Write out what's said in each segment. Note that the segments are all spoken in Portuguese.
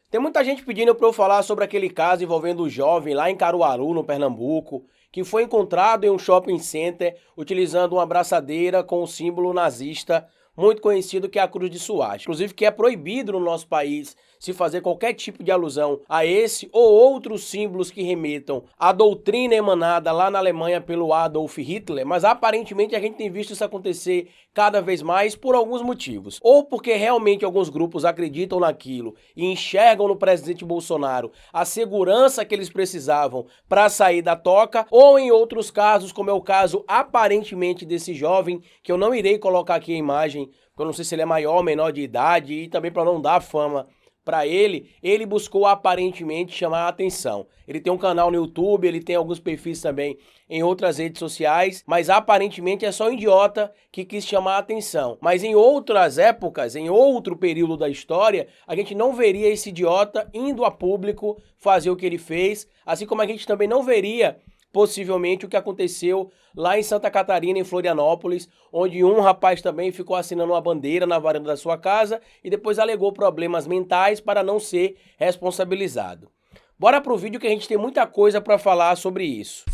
Tem muita gente pedindo para eu falar sobre aquele caso envolvendo o jovem lá em Caruaru, no Pernambuco, que foi encontrado em um shopping center utilizando uma abraçadeira com o símbolo nazista muito conhecido que é a Cruz de Suástica. Inclusive que é proibido no nosso país se fazer qualquer tipo de alusão a esse ou outros símbolos que remetam à doutrina emanada lá na Alemanha pelo Adolf Hitler, mas aparentemente a gente tem visto isso acontecer cada vez mais por alguns motivos. Ou porque realmente alguns grupos acreditam naquilo e enxergam no presidente Bolsonaro a segurança que eles precisavam para sair da toca, ou em outros casos, como é o caso aparentemente desse jovem, que eu não irei colocar aqui a imagem, porque eu não sei se ele é maior ou menor de idade, e também para não dar fama para ele buscou aparentemente chamar a atenção. Ele tem um canal no YouTube, ele tem alguns perfis também em outras redes sociais, mas aparentemente é só um idiota que quis chamar a atenção. Mas em outras épocas, em outro período da história, a gente não veria esse idiota indo a público fazer o que ele fez, assim como a gente também não veria possivelmente o que aconteceu lá em Santa Catarina, em Florianópolis, onde um rapaz também ficou assinando uma bandeira na varanda da sua casa e depois alegou problemas mentais para não ser responsabilizado. Bora pro vídeo que a gente tem muita coisa para falar sobre isso.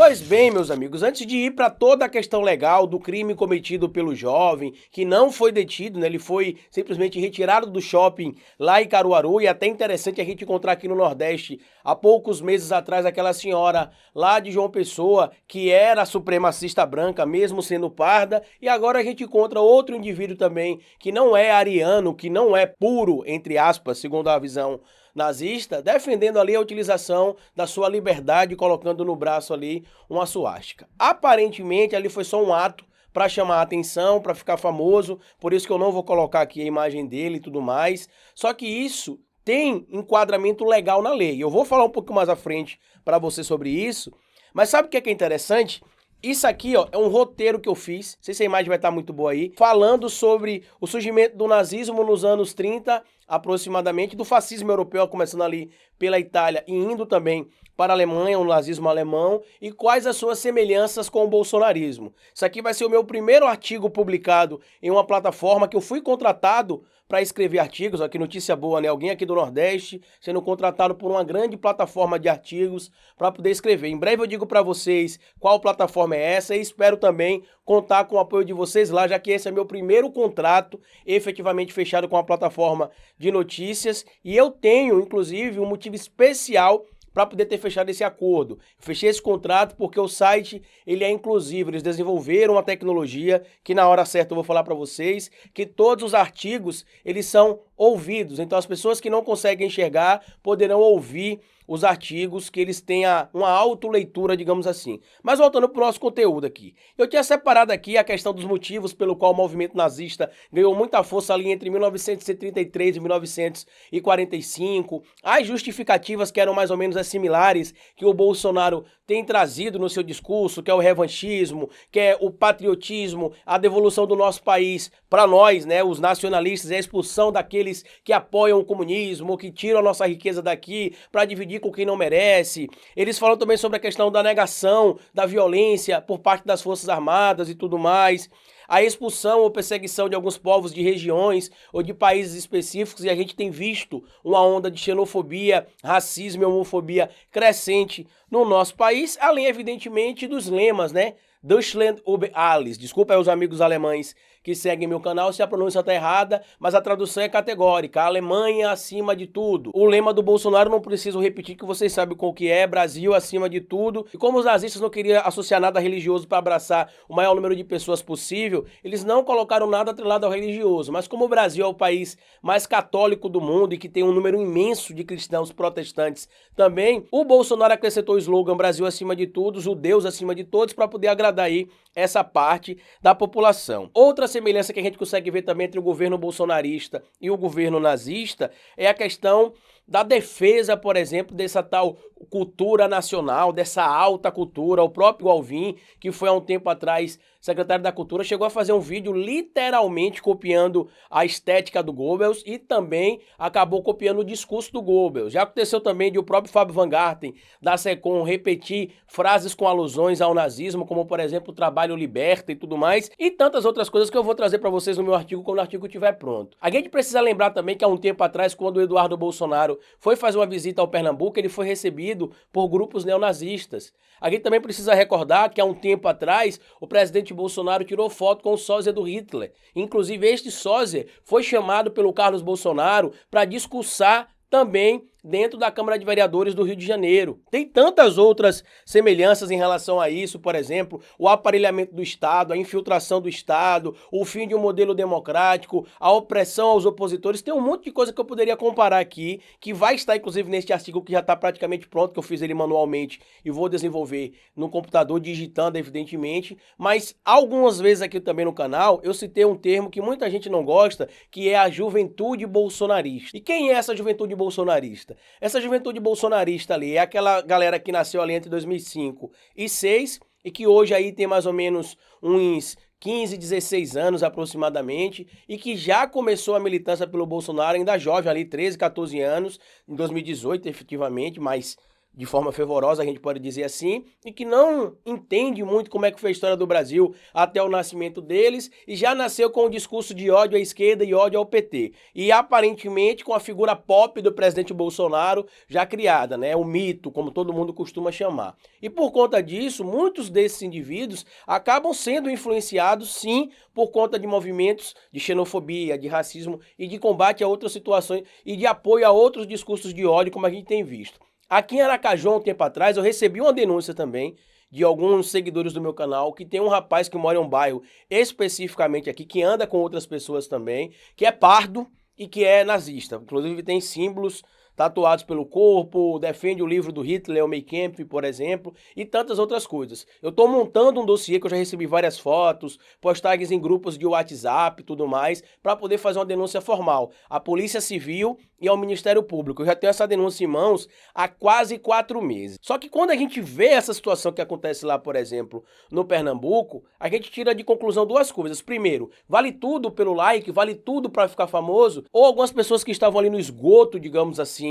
Pois bem, meus amigos, antes de ir para toda a questão legal do crime cometido pelo jovem, que não foi detido, né, ele foi simplesmente retirado do shopping lá em Caruaru, e até interessante a gente encontrar aqui no Nordeste, há poucos meses atrás, aquela senhora lá de João Pessoa, que era supremacista branca, mesmo sendo parda, e agora a gente encontra outro indivíduo também, que não é ariano, que não é puro, entre aspas, segundo a visão nazista, defendendo ali a utilização da sua liberdade, colocando no braço ali uma suástica. Aparentemente ali foi só um ato para chamar a atenção, para ficar famoso, por isso que eu não vou colocar aqui a imagem dele e tudo mais. Só que isso tem enquadramento legal na lei. Eu vou falar um pouco mais à frente para você sobre isso, mas sabe o que é interessante? Isso aqui, ó, é um roteiro que eu fiz, não sei se a imagem vai estar muito boa aí, falando sobre o surgimento do nazismo nos anos 30, aproximadamente, do fascismo europeu, começando ali pela Itália e indo também para a Alemanha, o nazismo alemão, e quais as suas semelhanças com o bolsonarismo. Isso aqui vai ser o meu primeiro artigo publicado em uma plataforma que eu fui contratado para escrever artigos, aqui notícia boa, né? Alguém aqui do Nordeste sendo contratado por uma grande plataforma de artigos para poder escrever. Em breve eu digo para vocês qual plataforma é essa e espero também contar com o apoio de vocês lá, já que esse é meu primeiro contrato efetivamente fechado com a plataforma de notícias, e eu tenho, inclusive, um motivo especial para poder ter fechado esse acordo. Fechei esse contrato porque o site ele é inclusivo, eles desenvolveram uma tecnologia que na hora certa eu vou falar para vocês, que todos os artigos eles são ouvidos, então as pessoas que não conseguem enxergar poderão ouvir os artigos, que eles tenham uma autoleitura, digamos assim. Mas voltando para o nosso conteúdo aqui. Eu tinha separado aqui a questão dos motivos pelo qual o movimento nazista ganhou muita força ali entre 1933 e 1945, as justificativas que eram mais ou menos as similares que o Bolsonaro tem trazido no seu discurso, que é o revanchismo, que é o patriotismo, a devolução do nosso país para nós, né, os nacionalistas, a expulsão daqueles que apoiam o comunismo, que tiram a nossa riqueza daqui para dividir com quem não merece. Eles falam também sobre a questão da negação da violência por parte das Forças Armadas e tudo mais, a expulsão ou perseguição de alguns povos de regiões ou de países específicos, e a gente tem visto uma onda de xenofobia, racismo e homofobia crescente no nosso país, além, evidentemente, dos lemas, né? Deutschland über alles. Desculpa aí os amigos alemães que seguem meu canal se a pronúncia está errada, mas a tradução é categórica, a Alemanha acima de tudo. O lema do Bolsonaro não preciso repetir, que vocês sabem qual que é, Brasil acima de tudo. E como os nazistas não queriam associar nada religioso para abraçar o maior número de pessoas possível, eles não colocaram nada atrelado ao religioso. Mas como o Brasil é o país mais católico do mundo e que tem um número imenso de cristãos protestantes também, o Bolsonaro acrescentou o slogan Brasil acima de tudo, judeus acima de todos, para poder agradar aí essa parte da população. Outra semelhança que a gente consegue ver também entre o governo bolsonarista e o governo nazista é a questão da defesa, por exemplo, dessa tal cultura nacional, dessa alta cultura. O próprio Alvim, que foi há um tempo atrás secretário da Cultura, chegou a fazer um vídeo literalmente copiando a estética do Goebbels e também acabou copiando o discurso do Goebbels. Já aconteceu também de o próprio Fábio Van Garten, da SECOM, repetir frases com alusões ao nazismo, como por exemplo o trabalho liberta e tudo mais, e tantas outras coisas que eu vou trazer para vocês no meu artigo quando o artigo estiver pronto. A gente precisa lembrar também que há um tempo atrás, quando o Eduardo Bolsonaro foi fazer uma visita ao Pernambuco, ele foi recebido por grupos neonazistas. A gente também precisa recordar que há um tempo atrás o presidente Bolsonaro tirou foto com o sósia do Hitler. Inclusive este sósia foi chamado pelo Carlos Bolsonaro para discursar também dentro da Câmara de Vereadores do Rio de Janeiro. Tem tantas outras semelhanças em relação a isso, por exemplo, o aparelhamento do Estado, a infiltração do Estado, o fim de um modelo democrático, a opressão aos opositores. Tem um monte de coisa que eu poderia comparar aqui, que vai estar inclusive neste artigo que já está praticamente pronto, que eu fiz ele manualmente e vou desenvolver no computador, digitando evidentemente, mas algumas vezes aqui também no canal eu citei um termo que muita gente não gosta, que é a juventude bolsonarista. E quem é essa juventude bolsonarista? Essa juventude bolsonarista ali é aquela galera que nasceu ali entre 2005 e 2006 e que hoje aí tem mais ou menos uns 15, 16 anos aproximadamente e que já começou a militância pelo Bolsonaro ainda jovem ali, 13, 14 anos, em 2018 efetivamente, mas de forma fervorosa, a gente pode dizer assim, e que não entende muito como é que foi a história do Brasil até o nascimento deles, e já nasceu com um discurso de ódio à esquerda e ódio ao PT. E aparentemente com a figura pop do presidente Bolsonaro já criada, né? O mito, como todo mundo costuma chamar. E por conta disso, muitos desses indivíduos acabam sendo influenciados, sim, por conta de movimentos de xenofobia, de racismo e de combate a outras situações e de apoio a outros discursos de ódio, como a gente tem visto. Aqui em Aracaju, um tempo atrás, eu recebi uma denúncia também de alguns seguidores do meu canal, que tem um rapaz que mora em um bairro especificamente aqui, que anda com outras pessoas também, que é pardo e que é nazista. Inclusive tem símbolos tatuados pelo corpo, defende o livro do Hitler, o Mein Kampf, por exemplo, e tantas outras coisas. Eu estou montando um dossiê que eu já recebi várias fotos, postagens em grupos de WhatsApp e tudo mais, para poder fazer uma denúncia formal à Polícia Civil e ao Ministério Público. Eu já tenho essa denúncia em mãos há quase 4 meses. Só que quando a gente vê essa situação que acontece lá, por exemplo, no Pernambuco, a gente tira de conclusão duas coisas. Primeiro, vale tudo pelo like, vale tudo para ficar famoso, ou algumas pessoas que estavam ali no esgoto, digamos assim,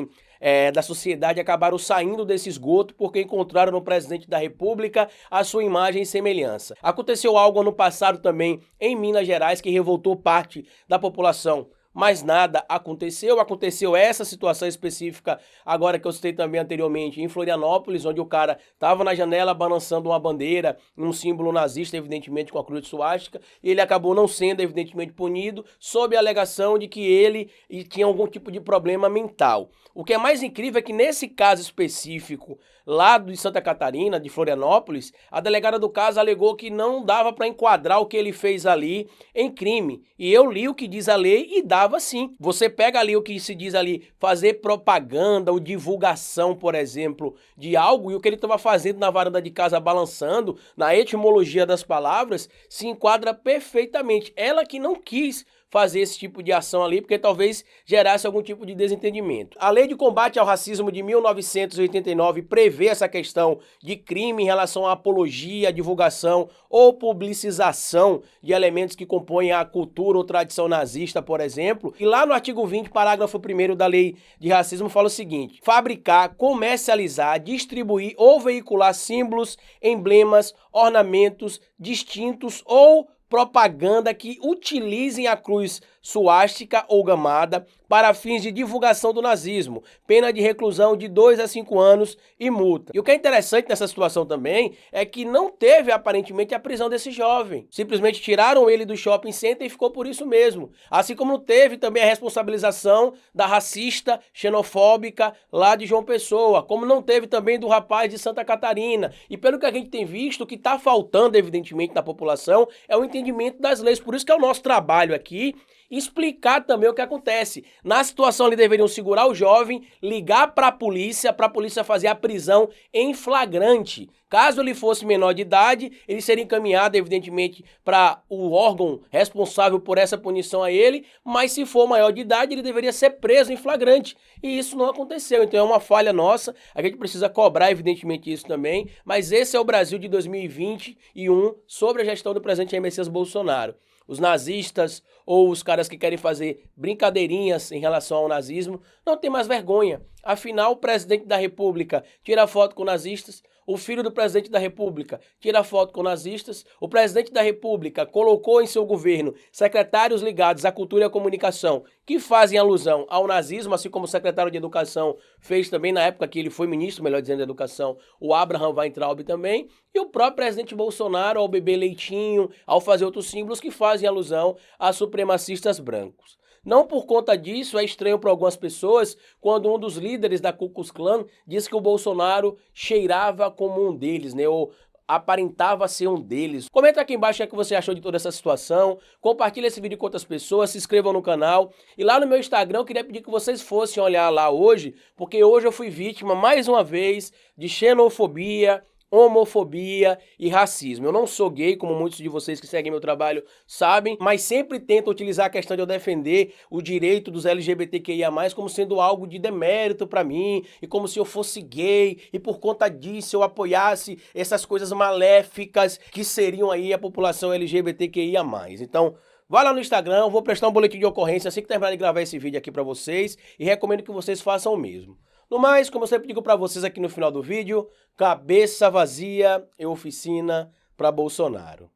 da sociedade acabaram saindo desse esgoto porque encontraram no presidente da República a sua imagem e semelhança. Aconteceu algo ano passado também em Minas Gerais que revoltou parte da população. Mas nada aconteceu, aconteceu essa situação específica, agora que eu citei também anteriormente, em Florianópolis, onde o cara estava na janela balançando uma bandeira, um símbolo nazista, evidentemente com a cruz de suástica, e ele acabou não sendo, evidentemente, punido, sob a alegação de que ele tinha algum tipo de problema mental. O que é mais incrível é que nesse caso específico, lá de Santa Catarina, de Florianópolis, a delegada do caso alegou que não dava para enquadrar o que ele fez ali em crime. E eu li o que diz a lei e dava sim. Você pega ali o que se diz ali, fazer propaganda ou divulgação, por exemplo, de algo, e o que ele estava fazendo na varanda de casa balançando, na etimologia das palavras, se enquadra perfeitamente. Ela que não quis fazer esse tipo de ação ali, porque talvez gerasse algum tipo de desentendimento. A Lei de Combate ao Racismo de 1989 prevê essa questão de crime em relação à apologia, divulgação ou publicização de elementos que compõem a cultura ou tradição nazista, por exemplo. E lá no artigo 20, parágrafo 1º da Lei de Racismo fala o seguinte: fabricar, comercializar, distribuir ou veicular símbolos, emblemas, ornamentos distintos ou propaganda que utilizem a cruz suástica ou gamada para fins de divulgação do nazismo, pena de reclusão de 2 a 5 anos e multa. E o que é interessante nessa situação também é que não teve aparentemente a prisão desse jovem. Simplesmente tiraram ele do shopping center e ficou por isso mesmo. Assim como não teve também a responsabilização da racista, xenofóbica lá de João Pessoa, como não teve também do rapaz de Santa Catarina. E pelo que a gente tem visto, o que está faltando evidentemente na população é o entendimento das leis. Por isso que é o nosso trabalho aqui explicar também o que acontece. Na situação ali deveriam segurar o jovem, ligar para a polícia fazer a prisão em flagrante. Caso ele fosse menor de idade, ele seria encaminhado, evidentemente, para o órgão responsável por essa punição a ele, mas se for maior de idade, ele deveria ser preso em flagrante. E isso não aconteceu, então é uma falha nossa, a gente precisa cobrar, evidentemente, isso também, mas esse é o Brasil de 2021 sobre a gestão do presidente Jair Messias Bolsonaro. Os nazistas ou os caras que querem fazer brincadeirinhas em relação ao nazismo não tem mais vergonha. Afinal, o presidente da República tira foto com nazistas, o filho do presidente da República tira foto com nazistas, o presidente da República colocou em seu governo secretários ligados à cultura e à comunicação que fazem alusão ao nazismo, assim como o secretário de Educação fez também na época que ele foi ministro, melhor dizendo, da Educação, o Abraham Weintraub também, e o próprio presidente Bolsonaro ao beber leitinho, ao fazer outros símbolos que fazem alusão a supremacistas brancos. Não por conta disso é estranho para algumas pessoas quando um dos líderes da Ku Klux Klan diz que o Bolsonaro cheirava como um deles, né? Ou aparentava ser um deles. Comenta aqui embaixo o que você achou de toda essa situação, compartilha esse vídeo com outras pessoas, se inscrevam no canal. E lá no meu Instagram eu queria pedir que vocês fossem olhar lá hoje, porque hoje eu fui vítima mais uma vez de xenofobia, homofobia e racismo. Eu não sou gay, como muitos de vocês que seguem meu trabalho sabem, mas sempre tento utilizar a questão de eu defender o direito dos LGBTQIA+, como sendo algo de demérito pra mim, e como se eu fosse gay, e por conta disso eu apoiasse essas coisas maléficas que seriam aí a população LGBTQIA+. Então, vai lá no Instagram, eu vou prestar um boletim de ocorrência assim que terminar de gravar esse vídeo aqui pra vocês, e recomendo que vocês façam o mesmo. No mais, como eu sempre digo pra vocês aqui no final do vídeo, cabeça vazia é oficina pra Bolsonaro.